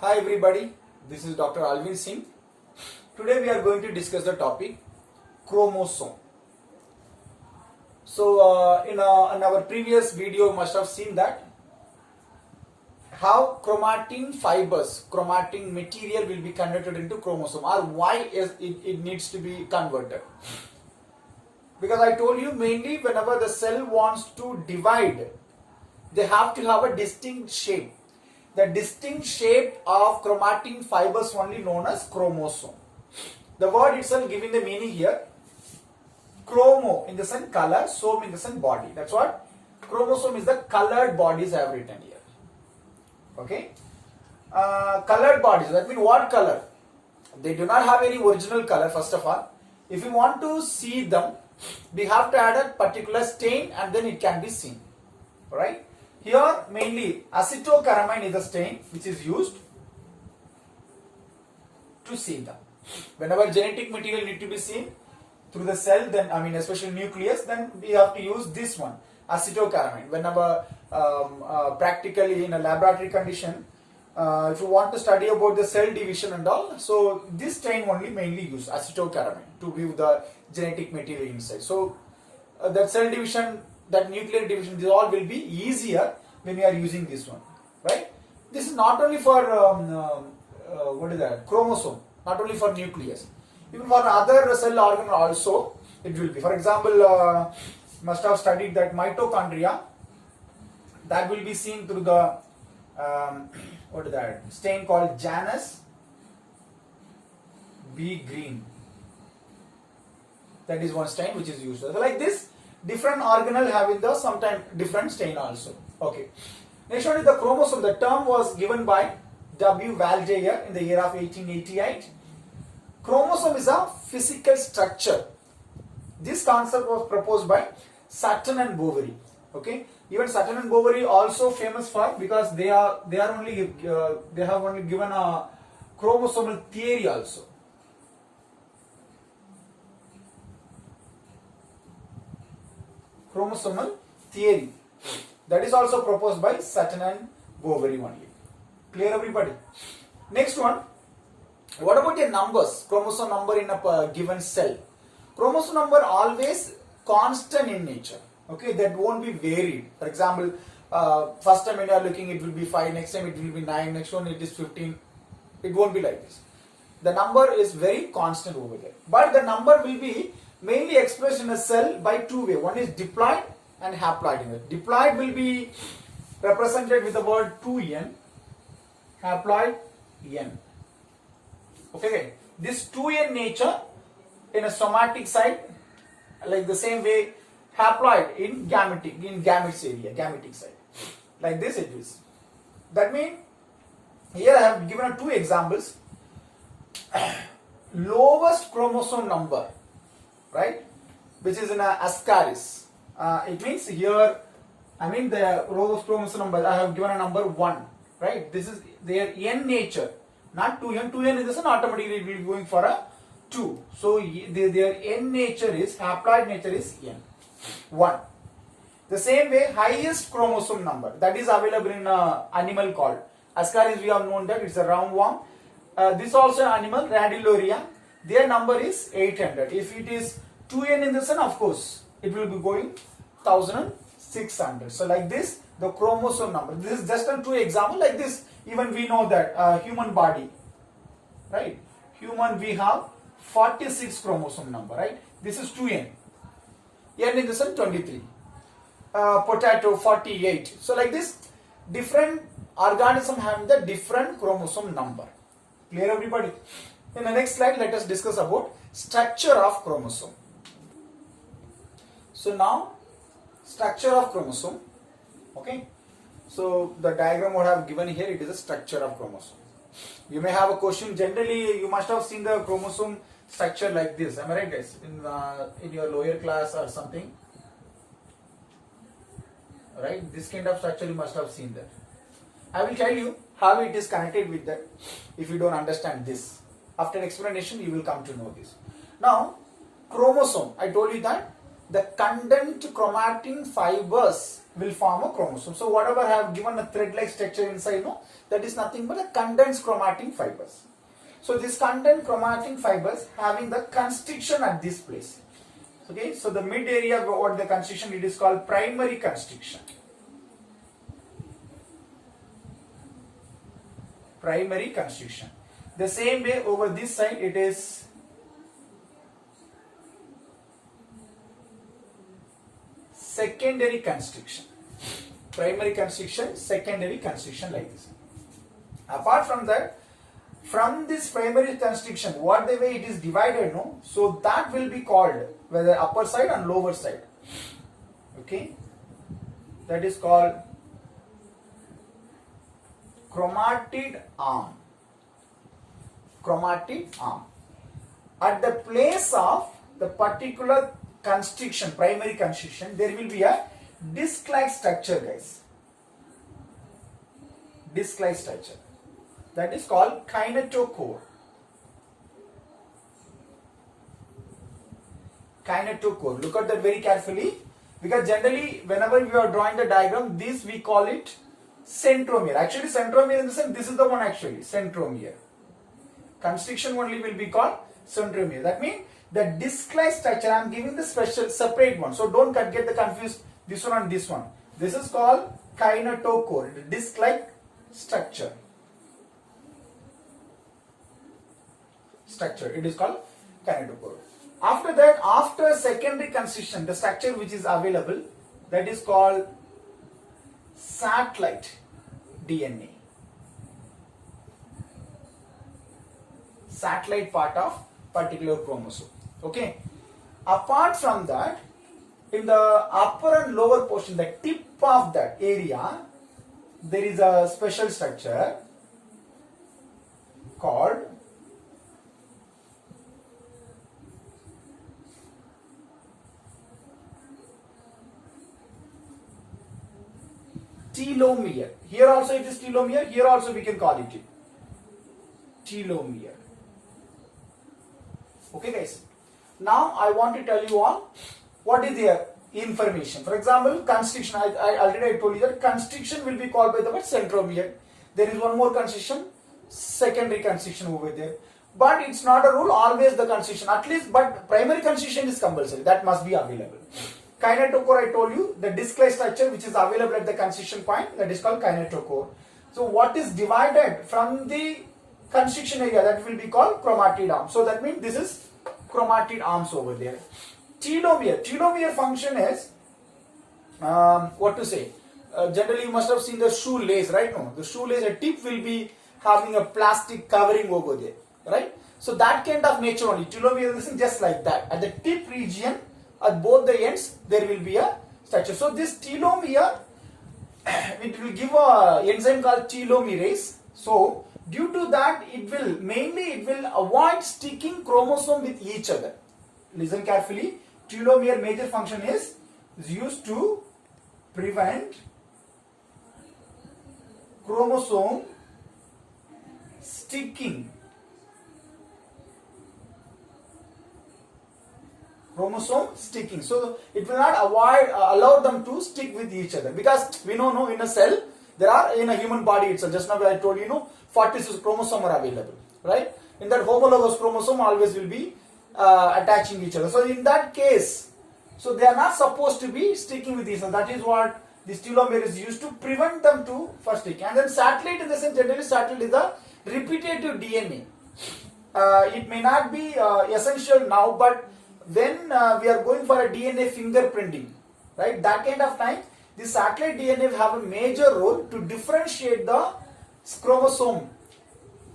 Hi everybody, this is Dr. Alvin Singh. Today we are going to discuss the topic chromosome. So in our previous video you must have seen that how chromatin fibers, chromatin material will be converted into chromosome, or why it needs to be converted. Because I told you mainly whenever the cell wants to divide, they have to have a distinct shape. The distinct shape of chromatin fibers only known as chromosome. The word itself giving the meaning here. Chromo in the sense color, some in the sense body. That's what chromosome is, the colored bodies I have written here. Okay. Colored bodies, that means what color? They do not have any original color first of all. If you want to see them, we have to add a particular stain and then it can be seen. Alright. Here mainly acetocaramine is the stain which is used to see them. Whenever genetic material need to be seen through the cell, then especially nucleus, then we have to use this one, acetocaramine. Whenever practically in a laboratory condition, if you want to study about the cell division and all, so this stain only mainly use acetocaramine to view the genetic material inside. So that cell division, that nuclear division, this all will be easier when we are using this one, right? This is not only for chromosome, not only for nucleus, even for other cell organ also it will be. For example, must have studied that mitochondria, that will be seen through the stain called Janus B green. That is one stain which is used. So like this, different organelle having the sometimes different stain also. Okay. Next one is the chromosome. The term was given by W. Valdeyer in the year of 1888. Chromosome is a physical structure. This concept was proposed by Sutton and Boveri. Okay. Even Sutton and Boveri also famous for, because they have only given a chromosomal theory also. Chromosomal theory, that is also proposed by Sutton and Boveri only. Clear everybody? Next one, what about the numbers? Chromosome number in a given cell. Chromosome number always constant in nature. Okay, that won't be varied. For example, first time when you are looking it will be 5, next time it will be 9, next one it is 15. It won't be like this. The number is very constant over there. But the number will be mainly expressed in a cell by two ways. One is diploid and haploid. Diploid will be represented with the word 2n, haploid n. Okay, this 2n nature in a somatic side, like the same way haploid in gametes area, gametic side. Like this it is. That means here I have given two examples. Lowest chromosome number, right, which is in a Ascaris. It means here, the lowest chromosome number, I have given a number 1, right? This is their n nature, not 2n. 2n is automatically it will be going for a 2. So their n nature is, haploid nature is n, 1. The same way, highest chromosome number that is available in an animal called Ascaris. We have known that it's a roundworm. This also animal, Radiolaria. Their number is 800. If it is 2n in the sun, of course, it will be going 1600. So like this, the chromosome number. This is just a two example. Like this, even we know that human body, right? Human, we have 46 chromosome number, right? This is 2n. N in the sun, 23. Potato, 48. So like this, different organism having the different chromosome number. Clear everybody? In the next slide, let us discuss about structure of chromosome. So now, structure of chromosome. Okay. So the diagram what I have given here, it is a structure of chromosome. You may have a question. Generally, you must have seen the chromosome structure like this. Am I right, guys? In your lower class or something. Right? This kind of structure you must have seen that. I will tell you how it is connected with that if you don't understand this. After explanation, you will come to know this. Now, chromosome, I told you that the condensed chromatin fibers will form a chromosome. So whatever I have given a thread-like structure inside, no, that is nothing but a condensed chromatin fibers. So this condensed chromatin fibers having the constriction at this place. Okay, so the mid area what the constriction, it is called primary constriction. Primary constriction. The same way over this side it is secondary constriction. Primary constriction, secondary constriction, like this. Apart from that, from this primary constriction, what the way it is divided, no, so that will be called whether upper side and lower side. Okay, that is called chromatid arm. Chromatid arm. At the place of the particular constriction, primary constriction, there will be a disc-like structure, guys. Disc-like structure. That is called kinetochore. Kinetochore. Look at that very carefully, because generally whenever we are drawing the diagram, this we call it centromere. Actually centromere in the sense, this is the one actually, centromere. Constriction only will be called centromere. That means the disc-like structure, I am giving the special separate one. So don't get the confused this one and this one. This is called kinetochore, disc-like structure. It is called kinetochore. After that, after secondary constriction, the structure which is available, that is called satellite DNA. Satellite part of particular chromosome. Okay. Apart from that, in the upper and lower portion, the tip of that area, there is a special structure called telomere. Here also it is telomere, here also we can call it telomere. Okay guys, now I want to tell you all what is the information. For example, constriction, I already told you that constriction will be called by the word centromere. There is one more constriction, secondary constriction over there. But it's not a rule, always the constriction, at least, but primary constriction is compulsory, that must be available. Kinetochore, I told you, the disc-like structure which is available at the constriction point, that is called kinetochore. So what is divided from the constriction area, that will be called chromatid arm. So that means this is chromatid arms over there. Telomere function is, what to say, generally you must have seen the shoelace, right? No, the shoelace, a tip will be having a plastic covering over there, right? So that kind of nature only. Telomere is just like that. At the tip region, at both the ends, there will be a structure. So this telomere, it will give a enzyme called telomerase. So due to that, it will avoid sticking chromosome with each other. Listen carefully. Telomere major function is used to prevent chromosome sticking. So it will not allow them to stick with each other, because we know in a cell there are, in a human body itself, just now I told you, 46 chromosomes are available, right? In that homologous chromosome always will be attaching each other. So in that case, so they are not supposed to be sticking with each other. That is what this telomere is used to prevent them to first stick. And then satellite, in the sense, generally satellite is a repetitive DNA. It may not be essential now, but when we are going for a DNA fingerprinting, right, that kind of time, the satellite DNA have a major role to differentiate the chromosome,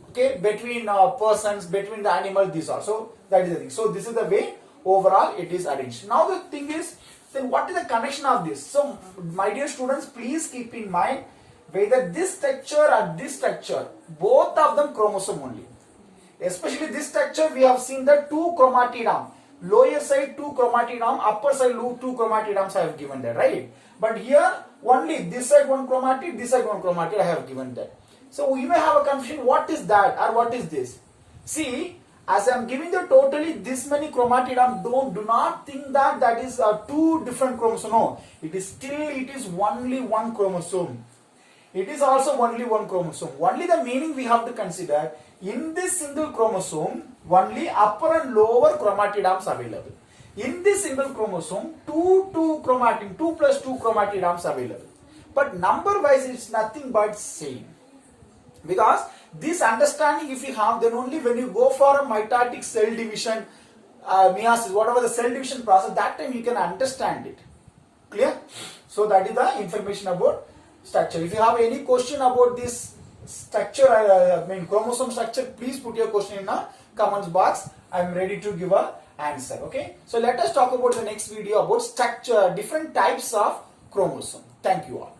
okay, between persons, between the animal, these are. So that is the thing. So this is the way overall it is arranged. Now the thing is, then what is the connection of this? So my dear students, please keep in mind whether this structure or this structure, both of them chromosome only. Especially this structure, we have seen the two chromatid arm. Lower side 2 chromatid arm, upper side 2 chromatid arms I have given that, right? But here only this side 1 chromatid, this side 1 chromatid I have given that. So you may have a confusion, what is that or what is this? See, as I am giving you totally this many chromatidom, do not think that that is two different chromosomes. No, it is only one chromosome. It is also only one chromosome. Only the meaning we have to consider, in this single chromosome, only upper and lower chromatidoms available. In this single chromosome, two plus two chromatidoms available. But number wise, it's nothing but same. Because this understanding if you have, then only when you go for a mitotic cell division, meiosis, whatever the cell division process, that time you can understand it. Clear? So that is the information about structure. If you have any question about this structure, chromosome structure, please put your question in the comments box. I am ready to give a answer. Okay. So let us talk about the next video about structure, different types of chromosome. Thank you all.